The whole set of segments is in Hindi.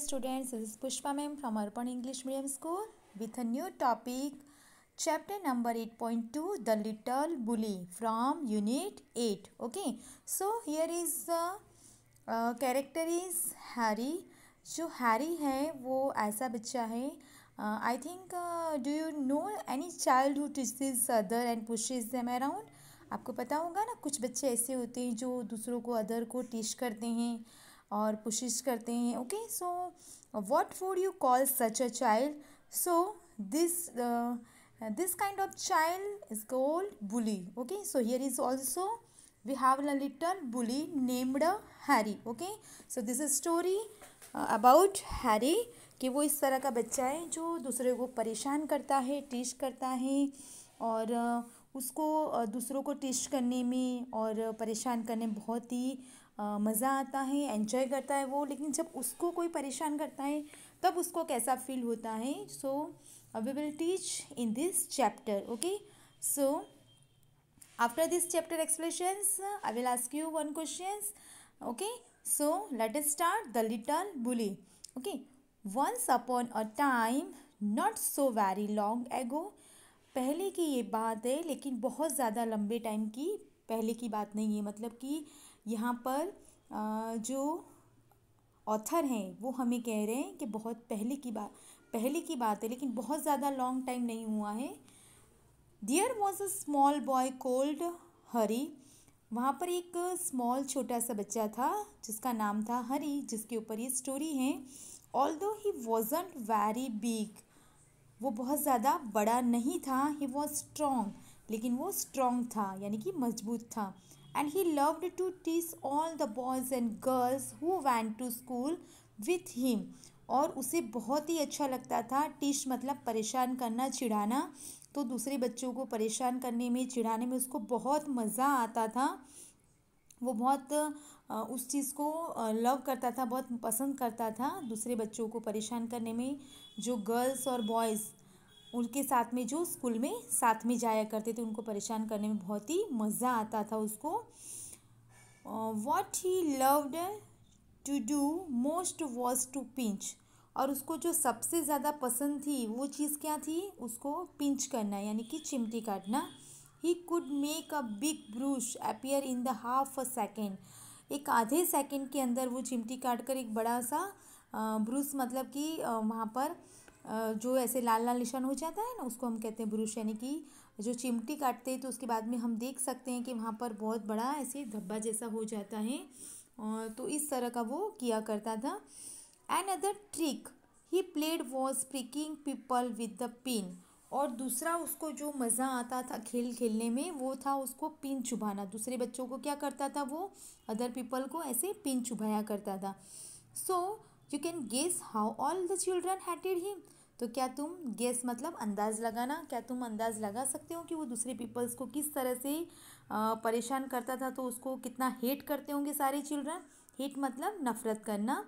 students, this is Pushpa ma'am from Arpan English Medium School with a new topic, chapter number 8.2, The Little Bully from Unit 8. Okay, so here is character is Harry. जो हैरी है वो ऐसा बच्चा है, I think do you know any child who teaches other and pushes them around. आपको पता होगा ना, कुछ बच्चे ऐसे होते हैं जो दूसरों को अदर को टीच करते हैं और पुशिश करते हैं. Okay, so what would you call such a child? So this kind of child is called bully. Okay, so here is also we have a little bully named Harry. Okay, so this is story about Harry कि वो इस तरह का बच्चा है जो दूसरे को परेशान करता है, टीच करता है और उसको दूसरों को टीच करने में और परेशान करने में बहुत ही मज़ा आता है, एंजॉय करता है वो. लेकिन जब उसको कोई परेशान करता है तब उसको कैसा फील होता है. सो we will teach in this chapter. Okay, so after this chapter explanations I will ask you one questions. Okay, so let us start. The little bully. Okay, once upon a time, not so very long ago. पहले की ये बात है, लेकिन बहुत ज़्यादा लंबे टाइम की पहले की बात नहीं है. मतलब कि यहाँ पर जो ऑथर हैं वो हमें कह रहे हैं कि बहुत पहले की बात है, लेकिन बहुत ज़्यादा लॉन्ग टाइम नहीं हुआ है. There was a small boy called Harry. वहाँ पर एक स्मॉल छोटा सा बच्चा था जिसका नाम था हरी, जिसके ऊपर ये स्टोरी है. Although he wasn't very big, वो बहुत ज़्यादा बड़ा नहीं था. ही वॉज स्ट्रॉन्ग, लेकिन वो स्ट्रॉन्ग था यानी कि मजबूत था. And he loved to teach all the boys and girls who went to school with him. और उसे बहुत ही अच्छा लगता था. टीच मतलब परेशान करना, चिढ़ाना. तो दूसरे बच्चों को परेशान करने में, चिढ़ाने में उसको बहुत मज़ा आता था. वो बहुत उस चीज़ को लव करता था, बहुत पसंद करता था दूसरे बच्चों को परेशान करने में. जो गर्ल्स और बॉयज़ उनके साथ में जो स्कूल में साथ में जाया करते थे, उनको परेशान करने में बहुत ही मज़ा आता था उसको. What he loved to do most was to pinch. और उसको जो सबसे ज़्यादा पसंद थी वो चीज़ क्या थी? उसको पिंच करना यानी कि चिमटी काटना. He could make a big bruise appear in the half a second. एक आधे सेकेंड के अंदर वो चिमटी काट कर एक बड़ा सा ब्रूश, मतलब कि वहाँ पर जो ऐसे लाल लाल निशान हो जाता है ना, उसको हम कहते हैं ब्रूश. यानी कि जो चिमटी काटते हैं तो उसके बाद में हम देख सकते हैं कि वहाँ पर बहुत बड़ा ऐसे धब्बा जैसा हो जाता है. तो इस तरह का वो किया करता था. Another trick he played was pricking people with the pin. और दूसरा उसको जो मज़ा आता था खेल खेलने में वो था उसको पिन चुभाना. दूसरे बच्चों को क्या करता था वो? अदर पीपल को ऐसे पिन चुभाया करता था. So you can guess how all the children hated him. तो क्या तुम गेस मतलब अंदाज़ लगाना, क्या तुम अंदाज़ लगा सकते हो कि वो दूसरे पीपल्स को किस तरह से परेशान करता था? तो उसको कितना हेट करते होंगे सारे चिल्ड्रन. हेट मतलब नफ़रत करना.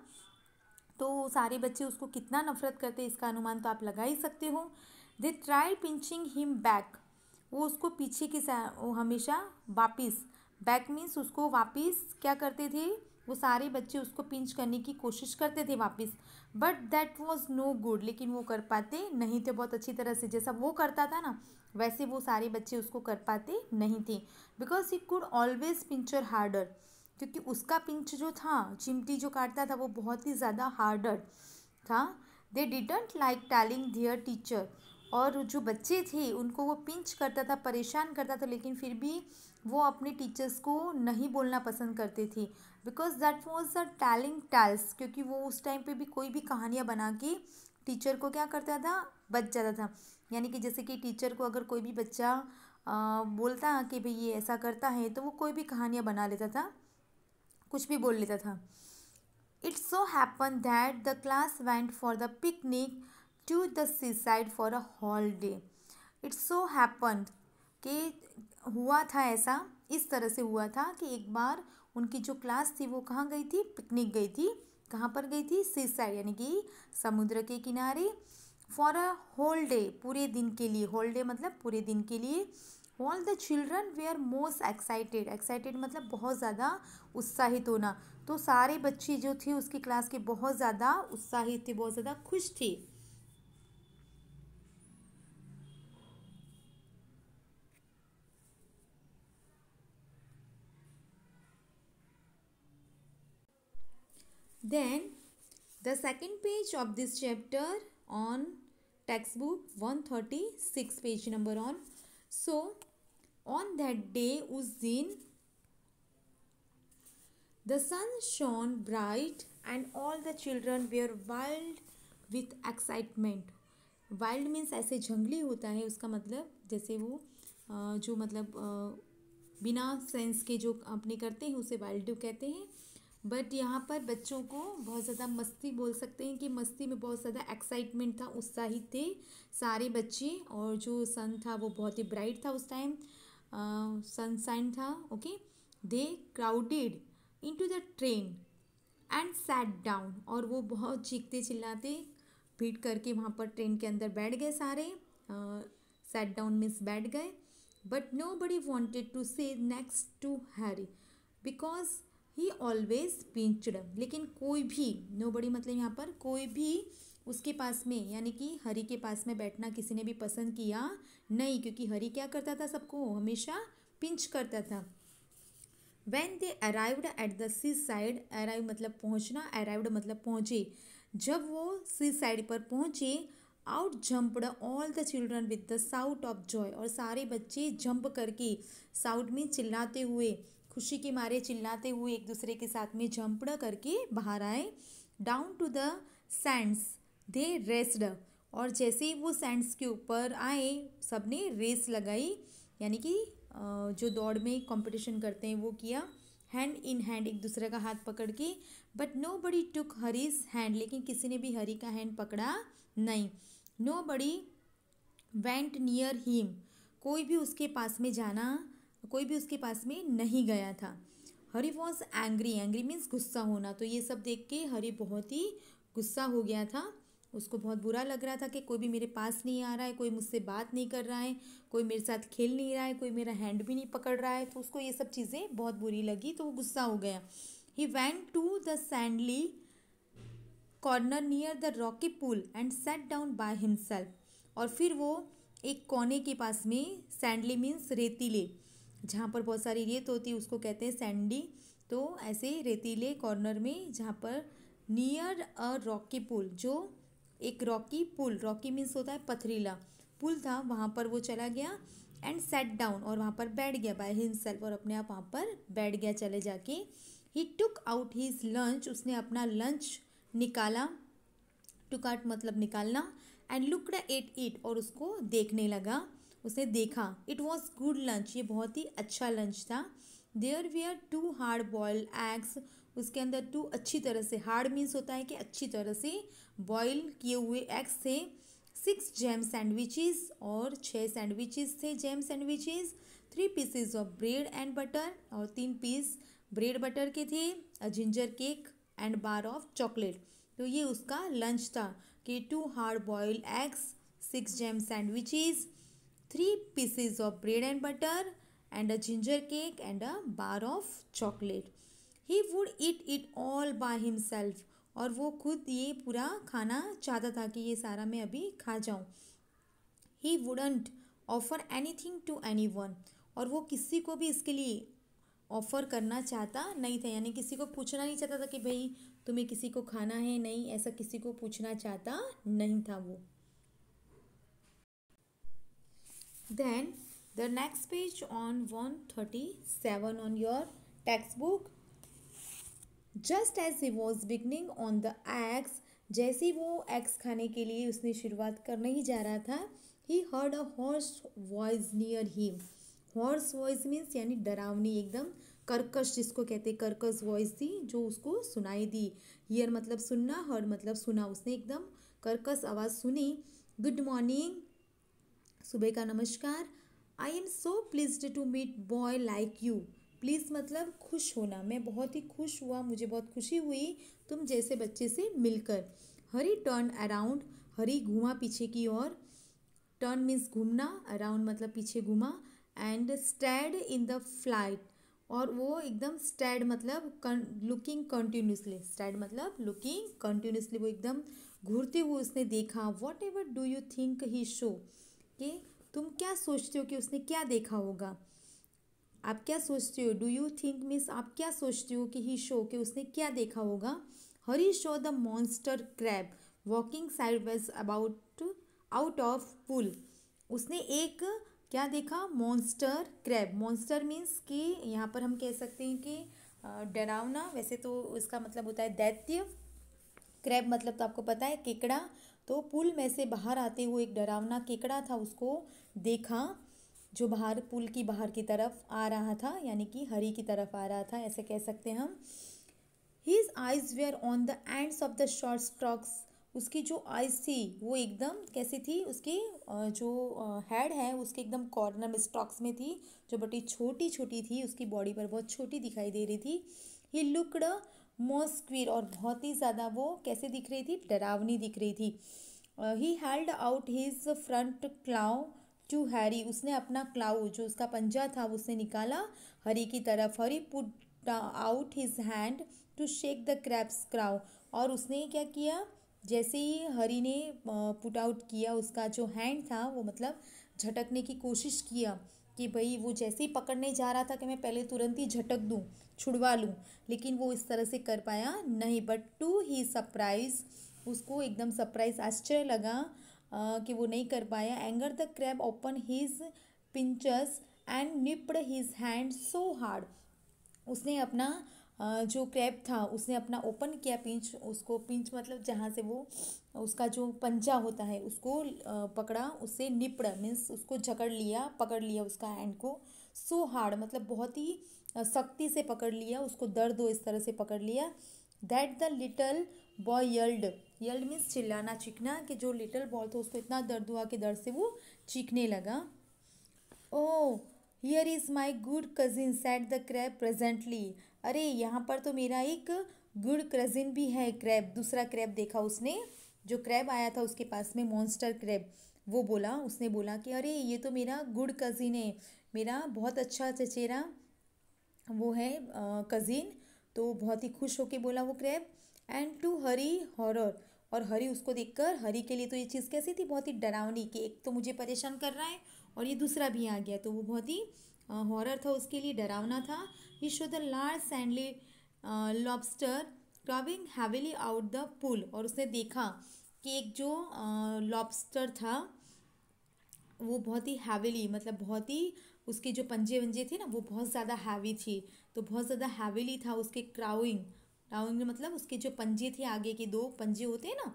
तो सारे बच्चे उसको कितना नफरत करते हैं इसका अनुमान तो आप लगा ही सकते हो. They tried pinching him back. वो उसको पीछे की वो हमेशा वापिस, बैक मीन्स उसको वापिस क्या करते थे? वो सारे बच्चे उसको पिंच करने की कोशिश करते थे वापिस. But that was no good. लेकिन वो कर पाते नहीं थे बहुत अच्छी तरह से. जैसा वो करता था ना वैसे वो सारे बच्चे उसको कर पाते नहीं थे. Because he could always pincher harder. क्योंकि उसका पिंच जो था, चिमटी जो काटता था, वो बहुत ही ज़्यादा हार्डर था. They didn't like telling there teacher. और जो बच्चे थे उनको वो पिंच करता था, परेशान करता था, लेकिन फिर भी वो अपने टीचर्स को नहीं बोलना पसंद करते थे. Because that was a telling tales. क्योंकि वो उस टाइम पे भी कोई भी कहानियाँ बना के टीचर को क्या करता था? बच जाता था. यानी कि जैसे कि टीचर को अगर कोई भी बच्चा बोलता कि भाई ये ऐसा करता है तो वो कोई भी कहानियाँ बना लेता था, कुछ भी बोल लेता था. It so happen that the class went for the picnic to the sea side for a holiday. It so happen कि हुआ था ऐसा, इस तरह से हुआ था कि एक बार उनकी जो क्लास थी वो कहाँ गई थी? पिकनिक गई थी. कहाँ पर गई थी? सी साइड यानी कि समुद्र के किनारे. फॉर अ होल डे, पूरे दिन के लिए. होल डे मतलब पूरे दिन के लिए. ऑल द चिल्ड्रन वे आर मोस्ट एक्साइटेड, एक्साइटेड मतलब बहुत ज़्यादा उत्साहित होना। तो सारे बच्चे जो थे उसकी क्लास के बहुत ज़्यादा उत्साहित थे, बहुत ज़्यादा खुश थे। Then the second page of this chapter on textbook 136 page number on. So on that day उस दिन the sun shone bright and all the children were wild with excitement. Wild means ऐसे जंगली होता है, उसका मतलब जैसे वो जो मतलब बिना सेंस के जो अपने करते हैं उसे वाइल्ड कहते हैं। बट यहाँ पर बच्चों को बहुत ज़्यादा मस्ती बोल सकते हैं कि मस्ती में बहुत ज़्यादा एक्साइटमेंट था, उत्साहित थे सारे बच्चे। और जो सन था वो बहुत ही ब्राइट था उस टाइम, सनशाइन था। Okay, they crowded into the train and sat down, और वो बहुत चीखते चिल्लाते भीड़ करके वहाँ पर ट्रेन के अंदर बैठ गए सारे। सैट डाउन मीन्स बैठ गए। But nobody wanted to sit next to Harry because he always pinched, लेकिन कोई भी, नो बडी मतलब यहाँ पर कोई भी उसके पास में यानी कि हरी के पास में बैठना किसी ने भी पसंद किया नहीं, क्योंकि हरी क्या करता था, सबको हमेशा पिंच करता था। When they arrived at the seaside, arrive मतलब पहुँचना, arrived मतलब पहुँचे। जब वो सी साइड पर पहुँचे, out jumped all the children with the shout of joy, और सारे बच्चे जंप करके, साउट में चिल्लाते हुए, खुशी के मारे चिल्लाते हुए एक दूसरे के साथ में जंपड करके बाहर आए। Down to the sands they raced, और जैसे ही वो सैंड्स के ऊपर आए सबने रेस लगाई, यानी कि जो दौड़ में कंपटीशन करते हैं वो किया, हैंड इन हैंड एक दूसरे का हाथ पकड़ के। But nobody took Harry's hand, लेकिन किसी ने भी हरी का हैंड पकड़ा नहीं। Nobody went near him, कोई भी उसके पास में जाना, कोई भी उसके पास में नहीं गया था। हरी वॉज एंग्री, एंग्री मीन्स गुस्सा होना। तो ये सब देख के हरी बहुत ही गुस्सा हो गया था, उसको बहुत बुरा लग रहा था कि कोई भी मेरे पास नहीं आ रहा है, कोई मुझसे बात नहीं कर रहा है, कोई मेरे साथ खेल नहीं रहा है, कोई मेरा हैंड भी नहीं पकड़ रहा है। तो उसको ये सब चीज़ें बहुत बुरी लगी, तो वो गुस्सा हो गया। He went to the sandy corner near the rocky pool and sat down by himself, और फिर वो एक कोने के पास में, सैंडली मीन्स रेतीले, जहाँ पर बहुत सारी रेत होती है उसको कहते हैं सैंडी। तो ऐसे रेतीले कॉर्नर में जहाँ पर नियर अ रॉकी पुल, जो एक रॉकी पुल, रॉकी मीन्स होता है पथरीला, पुल था, वहाँ पर वो चला गया। एंड सेट डाउन, और वहाँ पर बैठ गया बाय हिमसेल्फ, और अपने आप वहाँ पर बैठ गया चले जाके। ही टुक आउट हिज लंच, उसने अपना लंच निकाला, टुक आउट मतलब निकालना। एंड लुकड एट इट, और उसको देखने लगा, उसने देखा। इट वॉज गुड लंच, ये बहुत ही अच्छा लंच था। There were two hard boiled eggs, उसके अंदर टू अच्छी तरह से, हार्ड मीन्स होता है कि अच्छी तरह से बॉईल किए हुए एग्स थे। 6 जैम सैंडविचेस, और 6 सैंडविचेस थे jam sandwiches. 3 pieces of bread and butter, और 3 पीस ब्रेड बटर के थे। A ginger cake and bar of chocolate. तो ये उसका लंच था कि 2 hard boiled eggs, 6 jam sandwiches, 3 pieces of bread and butter, and a ginger cake and a bar of chocolate. He would eat it all by himself, और वो खुद ये पूरा खाना चाहता था कि ये सारा मैं अभी खा जाऊँ। He wouldn't offer anything to anyone, और वो किसी को भी इसके लिए ऑफ़र करना चाहता नहीं था, यानी किसी को पूछना नहीं चाहता था कि भाई तुम्हें किसी को खाना है, नहीं, ऐसा किसी को पूछना चाहता नहीं था वो। Then the next page on 137 on your textbook. Just as he was beginning on the eggs, जैसे वो एग्स खाने के लिए उसने शुरुआत करने ही जा रहा था, he heard a hoarse voice near him. Horse voice means यानी डरावनी, एकदम कर्कश, जिसको कहते हैं कर्कश वॉइस थी जो उसको सुनाई दी। हियर मतलब सुनना, हर्ड मतलब सुना, उसने एकदम कर्कश आवाज़ सुनी। गुड मॉर्निंग, सुबह का नमस्कार। I am so pleased to meet boy like you, please मतलब खुश होना, मैं बहुत ही खुश हुआ, मुझे बहुत खुशी हुई तुम जैसे बच्चे से मिलकर। हरी टर्न अराउंड, हरी घूमा पीछे की ओर, टर्न मीन्स घूमना, अराउंड मतलब पीछे घूमा। And stared in the fright, और वो एकदम स्टैड मतलब लुकिंग कंटिन्यूसली, स्टैड मतलब लुकिंग कंटिन्यूसली, वो एकदम घूरते हुए उसने देखा। Whatever do you think he show, कि तुम क्या सोचते हो कि उसने क्या देखा होगा, आप क्या सोचते हो, डू यू थिंक मीन्स आप क्या सोचते हो कि ही शो, कि उसने क्या देखा होगा। Harry saw the monster crab walking sideways about out of pool, उसने एक क्या देखा, मॉन्स्टर क्रैब, मॉन्स्टर मीन्स कि यहाँ पर हम कह सकते हैं कि डरावना, वैसे तो इसका मतलब होता है दैत्य, क्रैब मतलब तो आपको पता है केकड़ा, तो पुल में से बाहर आते हुए एक डरावना केकड़ा था, उसको देखा जो बाहर पुल की बाहर की तरफ आ रहा था, यानी कि हरी की तरफ आ रहा था, ऐसे कह सकते हैं हम। His eyes were on the ends of the short stalks, उसकी जो आइज थी वो एकदम कैसी थी, उसकी जो हेड है उसके एकदम कॉर्नर में स्टॉक्स में थी, जो बड़ी छोटी छोटी थी, उसकी बॉडी पर बहुत छोटी दिखाई दे रही थी। ही लुक्ड मोस्क्वीर, और बहुत ही ज़्यादा वो कैसे दिख रही थी, डरावनी दिख रही थी। He held out his front claw to Harry, उसने अपना क्लाउ जो उसका पंजा था उसने निकाला हरी की तरफ। Harry put out his hand to shake the crab's claw, और उसने क्या किया, जैसे ही हरी ने पुट आउट किया उसका जो हैंड था, वो मतलब झटकने की कोशिश किया कि भाई वो जैसे ही पकड़ने जा रहा था कि मैं पहले तुरंत ही झटक दूं, छुड़वा लूं, लेकिन वो इस तरह से कर पाया नहीं। बट टू ही सरप्राइज, उसको एकदम सरप्राइज आश्चर्य लगा कि वो नहीं कर पाया। Anger the crab open his pinchers and nipped his hand so hard, उसने अपना जो क्रैब था उसने अपना ओपन किया पिंच, उसको पिंच मतलब जहाँ से वो उसका जो पंजा होता है उसको पकड़ा, उससे निपड़ा मीन्स उसको जकड़ लिया, पकड़ लिया उसका हैंड को। सो हार्ड मतलब बहुत ही सख्ती से पकड़ लिया, उसको दर्द हो इस तरह से पकड़ लिया। That the little boy yelled, yelled means चिल्लाना चीखना, कि जो लिटल बॉय था उसको इतना दर्द हुआ कि दर्द से वो चीखने लगा। ओह here is my good cousin set the crab presently, अरे यहाँ पर तो मेरा एक गुड कजिन भी है क्रैब, दूसरा क्रैब देखा उसने, जो क्रैब आया था उसके पास में मॉन्स्टर क्रैब, वो बोला, उसने बोला कि अरे ये तो मेरा गुड कजिन है, मेरा बहुत अच्छा चचेरा वो है कज़िन, तो बहुत ही खुश होके बोला वो crab. And to Harry horror, और हरी उसको देखकर, हरी के लिए तो ये चीज़ कैसी थी, बहुत ही डरावनी, कि एक तो मुझे परेशान कर रहा है और ये दूसरा भी आ गया, तो वो बहुत ही हॉरर था उसके लिए, डरावना था। He saw the large sandy lobster crawling heavily out the pool, और उसने देखा कि एक जो लॉबस्टर था वो बहुत ही हैविली मतलब बहुत ही, उसके जो पंजे वंजे थे ना वो बहुत ज़्यादा हैवी थी, तो बहुत ज़्यादा हैविली था उसके क्राउइंग, क्राउइंग मतलब उसके जो पंजे थे, आगे के दो पंजे होते हैं ना,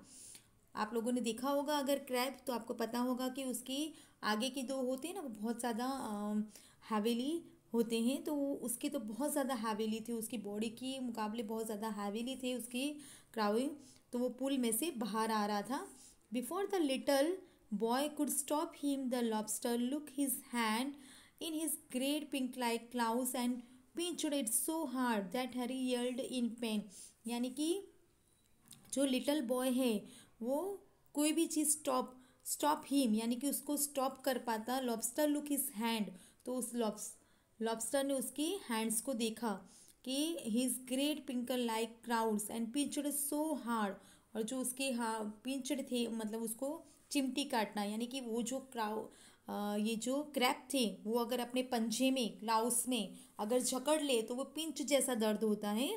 आप लोगों ने देखा होगा अगर क्रैब, तो आपको पता होगा कि उसकी आगे के दो होते हैं ना वो बहुत ज़्यादा हैविली होते हैं, तो उसकी तो बहुत ज़्यादा हैविली थी, उसकी बॉडी के मुकाबले बहुत ज़्यादा हैविली थे उसकी क्राउइंग, तो वो पुल में से बाहर आ रहा था। Before the little boy could stop him, the lobster look his hand in his great pink like claws and pinched it so hard that Harry yelled in pain, यानी कि जो लिटल बॉय है वो कोई भी चीज़ स्टॉप स्टॉप हिम यानी कि उसको स्टॉप कर पाता। लॉबस्टर लुक हिज हैंड, तो उस लॉबस्टर ने उसकी हैंड्स को देखा कि his great pincer like claws and pinched so hard, और जो उसके पिंचड थे मतलब उसको चिमटी काटना, यानी कि वो जो ये जो क्रैब थे वो अगर अपने पंजे में क्लाउस में अगर जकड़ ले तो वो पिंच जैसा दर्द होता है,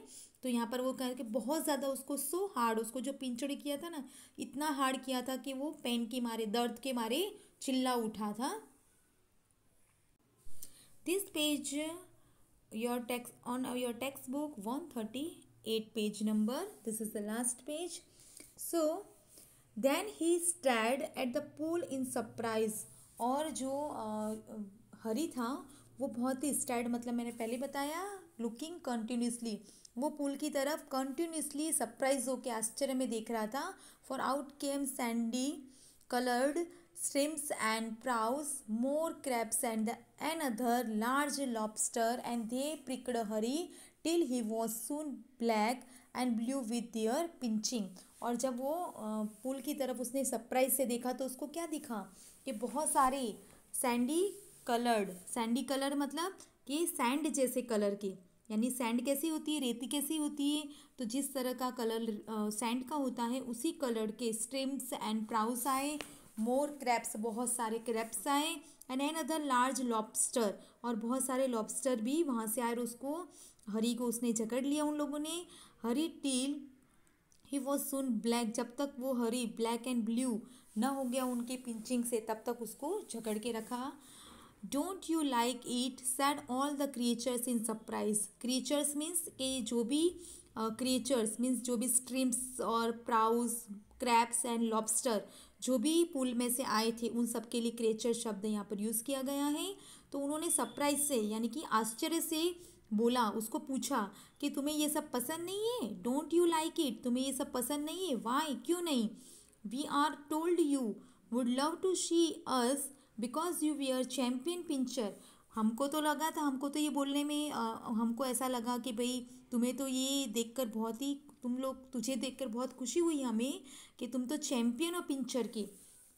तो यहाँ पर वो कह के बहुत ज़्यादा उसको सो हार्ड, उसको जो पिंचड़ किया था ना इतना हार्ड किया था कि वो पेन के मारे दर्द के मारे चिल्ला उठा था। This page your text on your text book 138 page number, this is the last page. So then he stared at the pool in surprise, और जो हरी था वो बहुत ही स्टैड मतलब मैंने पहले बताया लुकिंग कंटिन्यूसली, वो पुल की तरफ कंटिन्यूसली सरप्राइज होकर आश्चर्य में देख रहा था। For out came Sandy colored shrimps and prawns, more crabs and another large lobster, and they pricked Harry till he was soon black and blue with their pinching। और जब वो पुल की तरफ उसने सरप्राइज से देखा तो उसको क्या दिखा कि बहुत सारे सैंडी कलर्ड, सैंडी कलर मतलब कि सैंड जैसे कलर के, यानी सैंड कैसी होती है, रेती कैसी होती है, तो जिस तरह का कलर सैंड का होता है उसी कलर के स्ट्रिम्स एंड प्राउस आए, मोर क्रैप्स, बहुत सारे क्रैप्स आए, and another large lobster, और बहुत सारे लॉबस्टर भी वहाँ से आए और उसको हरी को उसने जकड़ लिया उन लोगों ने। Harry till he was soon black, जब तक वो हरी ब्लैक एंड ब्लू न हो गया उनके पिंचिंग से तब तक उसको जकड़ के रखा। Don't you like it sad all the creatures in surprise, creatures means कि जो भी क्रिएचर्स मीन्स जो भी स्ट्रिम्स और प्राउज क्रैब्स एंड लॉबस्टर जो भी पूल में से आए थे उन सब के लिए क्रिएचर शब्द यहाँ पर यूज़ किया गया है। तो उन्होंने सरप्राइज से यानी कि आश्चर्य से बोला, उसको पूछा कि तुम्हें ये सब पसंद नहीं है, डोंट यू लाइक इट, तुम्हें ये सब पसंद नहीं है, वाई, क्यों नहीं। We are told you would love to she us because you we are champion pincher, हमको तो लगा था, हमको तो ये बोलने में हमको ऐसा लगा कि भाई तुम्हें तो ये देखकर बहुत ही तुझे देखकर बहुत खुशी हुई हमें कि तुम तो चैम्पियन हो पिंचर के,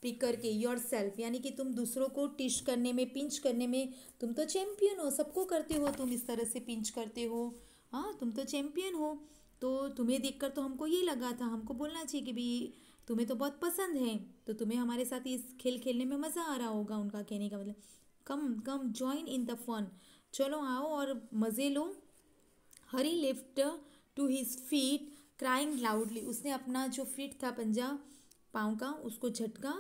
पिकर के, योर सेल्फ, यानी कि तुम दूसरों को टिश करने में, पिंच करने में तुम तो चैम्पियन हो, सबको करते हो तुम इस तरह से पिंच करते हो, हाँ तुम तो चैम्पियन हो। तो तुम्हें देखकर तो हमको ये लगा था, हमको बोलना चाहिए कि भाई तुम्हें तो बहुत पसंद है, तो तुम्हें हमारे साथ इस खेल खेलने में मज़ा आ रहा होगा, उनका कहने का मतलब come come join in the fun, चलो आओ और मज़े लो। Harry lift to his feet crying loudly, उसने अपना जो फीट था पंजा पाँव का उसको झटका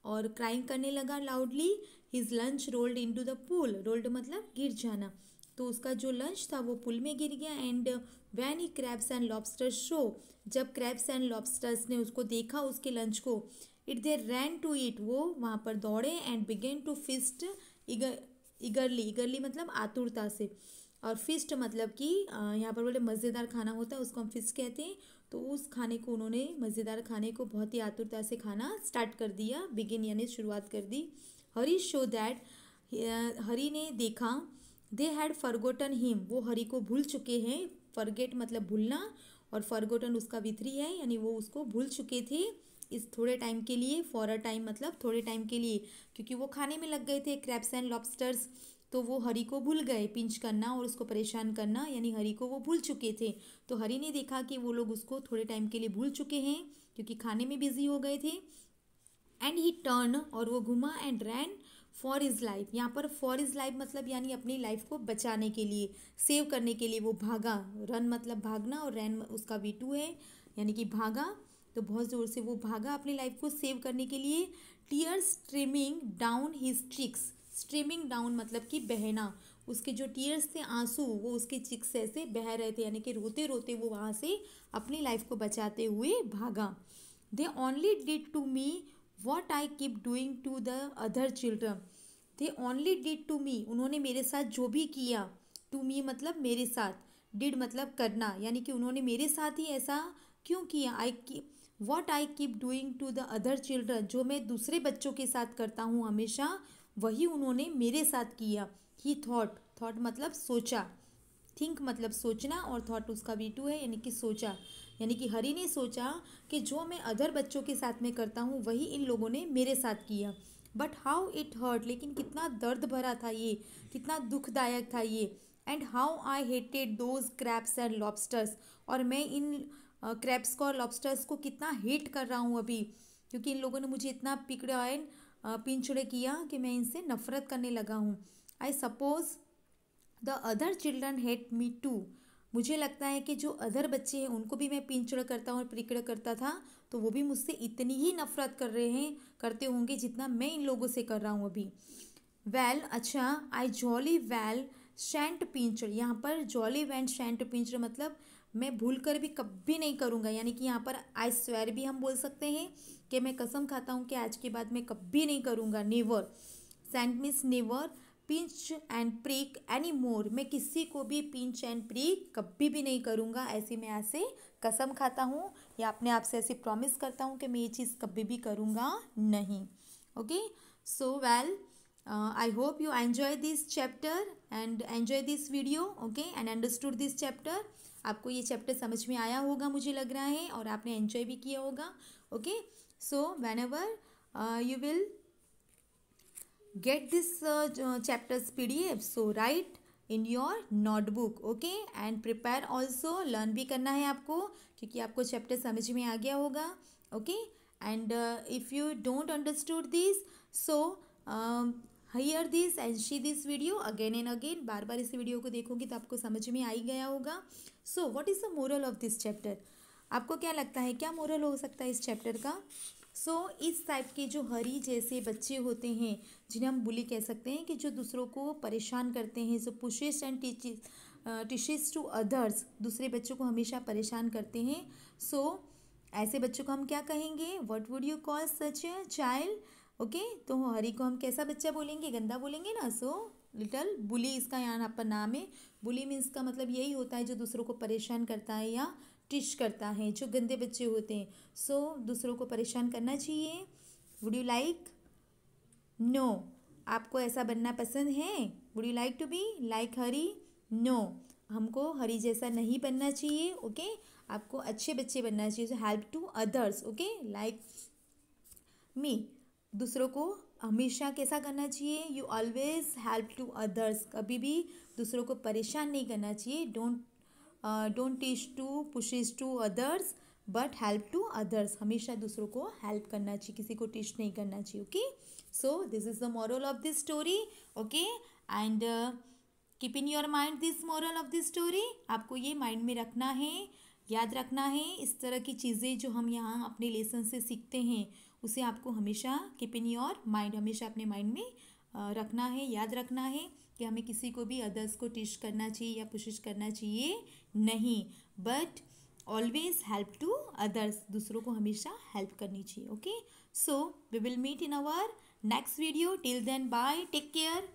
और क्राइंग करने लगा loudly. His lunch rolled into the pool, rolled मतलब गिर जाना, तो उसका जो लंच था वो पुल में गिर गया। And when he crabs and lobsters show, जब क्रैब्स एंड लॉबस्टर्स ने उसको देखा उसके लंच को, it they ran to it, वो वहाँ पर दौड़े and began to feast eagerly, eagerly मतलब आतुरता से, और फिस्ट मतलब कि यहाँ पर बोले मज़ेदार खाना होता है उसको हम फिस्ट कहते हैं, तो उस खाने को उन्होंने मज़ेदार खाने को बहुत ही आतुरता से खाना स्टार्ट कर दिया, बिगिन यानी शुरुआत कर दी। हरी शो दैट, हरी ने देखा, दे हैड फॉरगॉटन हिम, वो हरी को भूल चुके हैं, फॉरगेट मतलब भूलना और फॉरगॉटन उसका विथरी है, यानी वो उसको भूल चुके थे इस थोड़े टाइम के लिए, फॉर अ टाइम मतलब थोड़े टाइम के लिए, क्योंकि वो खाने में लग गए थे क्रैब्स एंड लॉबस्टर्स, तो वो हरी को भूल गए पिंच करना और उसको परेशान करना, यानी हरी को वो भूल चुके थे। तो हरी ने देखा कि वो लोग उसको थोड़े टाइम के लिए भूल चुके हैं क्योंकि खाने में बिजी हो गए थे। एंड ही टर्न, और वो घुमा and ran for is life, यहाँ पर फॉर इज़ लाइफ मतलब यानी अपनी लाइफ को बचाने के लिए, सेव करने के लिए वो भागा, रन मतलब भागना और रैन उसका V2 है यानी कि भागा, तो बहुत ज़ोर से वो भागा अपनी लाइफ को सेव करने के लिए। Tears streaming down his cheeks, streaming down मतलब कि बहना, उसके जो टीयर्स थे आंसू वो उसके चिक्स से ऐसे बह रहे थे, यानी कि रोते रोते वो वहाँ से अपनी लाइफ को बचाते हुए भागा। They only did to me what I keep doing to the other children, they only did to me, उन्होंने मेरे साथ जो भी किया, टू मी मतलब मेरे साथ, डिड मतलब करना, यानी कि उन्होंने मेरे साथ ही ऐसा क्यों किया, what I keep doing to the other children, जो मैं दूसरे बच्चों के साथ करता हूँ हमेशा वही उन्होंने मेरे साथ किया। ही थॉट, थॉट मतलब सोचा, थिंक मतलब सोचना और थॉट उसका V2 है यानी कि सोचा, यानी कि हरी ने सोचा कि जो मैं अदर बच्चों के साथ में करता हूँ वही इन लोगों ने मेरे साथ किया। बट हाउ इट हर्ट, लेकिन कितना दर्द भरा था ये, कितना दुखदायक था ये। And how I hated those crabs and lobsters, और मैं इन क्रैब्स को और लॉबस्टर्स को कितना हेट कर रहा हूँ अभी, क्योंकि इन लोगों ने मुझे इतना पिकड़ा एंड पिंचड़े किया कि मैं इनसे नफरत करने लगा हूँ। I suppose the other children hate me too, मुझे लगता है कि जो अदर बच्चे हैं उनको भी मैं पिंचड़ करता हूँ और पिकड़ करता था, तो वो भी मुझसे इतनी ही नफरत कर रहे हैं, करते होंगे जितना मैं इन लोगों से कर रहा हूँ अभी। वेल अच्छा, आई जॉली वेल शैंट पिंचड़, यहाँ पर जॉली वैंड शैंट पिंचड़ मतलब मैं भूल कर भी कभी नहीं करूँगा, यानी कि यहाँ पर आई स्वेर भी हम बोल सकते हैं कि मैं कसम खाता हूँ कि आज के बाद मैं कभी नहीं करूँगा, never, shan't means never, pinch and prick any more, मैं किसी को भी पिंच एंड प्रिक कभी भी नहीं करूँगा, ऐसी मैं आज से कसम खाता हूँ या अपने आप से ऐसे प्रॉमिस करता हूँ कि मैं ये चीज़ कभी भी करूँगा नहीं। Okay, so well, I hope you enjoy this chapter and enjoy this video, okay, and understood this chapter. आपको ये चैप्टर समझ में आया होगा मुझे लग रहा है और आपने एंजॉय भी किया होगा। Okay, so whenever you will get this chapters PDF, so write in your notebook, okay, and prepare also, learn भी करना है आपको, क्योंकि आपको चैप्टर समझ में आ गया होगा, okay, and if you don't understood this, so hear this and see this video again and again, बार बार इस वीडियो को देखोगे तो आपको समझ में आ ही गया होगा. So what is the moral of this chapter? आपको क्या लगता है, क्या मोरल हो सकता है इस चैप्टर का? इस टाइप के जो हरी जैसे बच्चे होते हैं, जिन्हें हम बुली कह सकते हैं, कि जो दूसरों को परेशान करते हैं, so pushes and teaches to others, दूसरे बच्चों को हमेशा परेशान करते हैं. ऐसे बच्चों को हम क्या कहेंगे? What would you call such a child? Okay, तो हरी को हम कैसा बच्चा बोलेंगे? गंदा बोलेंगे ना. लिटल बुली इसका यहाँ पर नाम है. बुली मीन्स का मतलब यही होता है जो दूसरों को परेशान करता है या टिश करता है, जो गंदे बच्चे होते हैं. दूसरों को परेशान करना चाहिए. Would you like? नो. आपको ऐसा बनना पसंद है? Would you like to be like Harry? No, हमको हरी जैसा नहीं बनना चाहिए. ओके, आपको अच्छे बच्चे बनना चाहिए. Help to others, okay, like me. दूसरों को हमेशा कैसा करना चाहिए? You always help to others. कभी भी दूसरों को परेशान नहीं करना चाहिए. Don't teach to pushes to others but help to others. हमेशा दूसरों को हेल्प करना चाहिए, किसी को टीच नहीं करना चाहिए. Okay, so this is the moral of this story. Okay, and keep in your mind this moral of this story. आपको ये माइंड में रखना है, याद रखना है. इस तरह की चीज़ें जो हम यहाँ अपने लेसन से सीखते हैं, उसे आपको हमेशा कीप इन योर माइंड, हमेशा अपने माइंड में रखना है, याद रखना है कि हमें किसी को भी अदर्स को टीच करना चाहिए या कोशिश करना चाहिए नहीं, but always help to others. दूसरों को हमेशा हेल्प करनी चाहिए. Okay, so we will meet in our next video. Till then bye, take care.